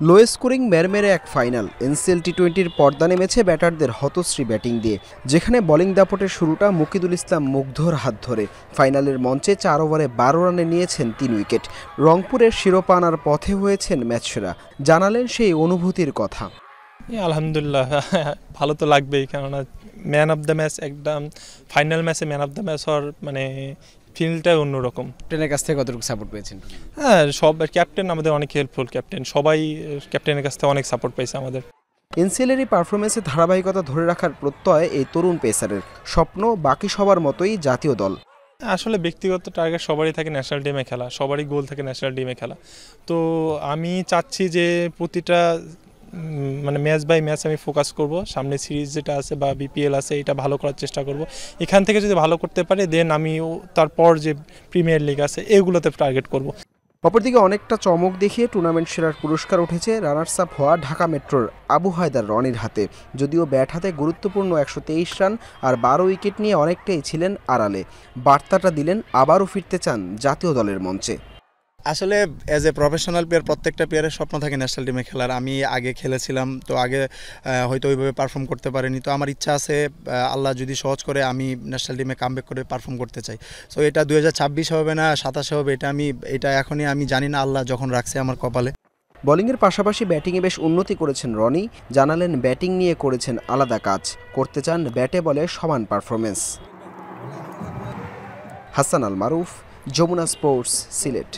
Low scoring মেরমেরে এক final. NCL টি-20-র পর্দা নেমেছে ব্যাটারদের হতশ্রী ব্যাটিং দিয়ে, যেখানে বোলিং দাপটের শুরুটা মুকিদুল ইসলাম মুগ্ধর হাত ধরে। ফাইনালের মঞ্চে 4 ওভারে 12 রানে নিয়েছেন 3 উইকেট। রংপুরের শিরোপা আনার পথে হয়েছেন ম্যাচসেরা। জানালেন সেই অনুভূতির কথা। আলহামদুলিল্লাহ, ভালো তো লাগবেই, কেননা ম্যান অফ দ্য ম্যাচ, একদম ফাইনাল ম্যাচে ম্যান অফ দ্য ম্যাচ হওয়ার ফিলটাই অন্যরকম। ক্যাপ্টেনের কাছ থেকে কতটুকু সাপোর্ট পেয়েছেন? হ্যাঁ, সব ক্যাপ্টেন আমাদের অনেক হেল্পফুল, সবাই ক্যাপ্টেনের কাছ থেকে অনেক সাপোর্ট পাইছে আমাদের। এনসিএলের এই পারফরমেন্সে ধারাবাহিকতা ধরে রাখার প্রত্যয় এই তরুণ পেসারের। স্বপ্ন বাকি সবার মতোই জাতীয় দল। আসলে ব্যক্তিগত টার্গেট সবারই থাকে ন্যাশনাল টিমে খেলা, সবারই গোল থাকে ন্যাশনাল টিমে খেলা। তো আমি চাচ্ছি যে প্রতিটা ম্যাচ বাই ম্যাচ আমি ফোকাস করব। সামনে সিরিজ যেটা আছে বা বিপিএল আছে, এটা ভালো করার চেষ্টা করব। এখান থেকে যদি ভালো করতে পারি, দেন আমি তারপর যে প্রিমিয়ার লিগ আছে এগুলোতে টার্গেট করব। অপরদিকে অনেকটা চমক দেখিয়ে টুর্নামেন্ট সেরার পুরস্কার উঠেছে রানার্স আপ হওয়া ঢাকা মেট্রোর আবু হায়দার রনির হাতে। যদিও ব্যাট হাতে গুরুত্বপূর্ণ 123 রান আর 12 উইকেট নিয়ে অনেকটাই ছিলেন আড়ালে। বার্তাটা দিলেন আবারও ফিরতে চান জাতীয় দলের মঞ্চে। আসলে অ্যাজ এ প্রফেশনাল প্লেয়ার প্রত্যেকটা প্লেয়ারের স্বপ্ন থাকে ন্যাশনাল টিমে খেলার। আমি আগে খেলেছিলাম, তো আগে হয়তো ওইভাবে পারফর্ম করতে পারিনি। তো আমার ইচ্ছা আছে, আল্লাহ যদি সহজ করে, আমি ন্যাশনাল টিমে কামব্যাক করে পারফর্ম করতে চাই। সো এটা 2026 হবে না 27 হবে, এটা এখনই আমি জানি না, আল্লাহ যখন রাখছে আমার কপালে। বোলিংয়ের পাশাপাশি ব্যাটিংয়ে বেশ উন্নতি করেছেন রনি। জানালেন ব্যাটিং নিয়ে করেছেন আলাদা কাজ, করতে চান ব্যাটে বলে সমান পারফরমেন্স। হাসান আল মারুফ, যমুনা স্পোর্টস, সিলেট।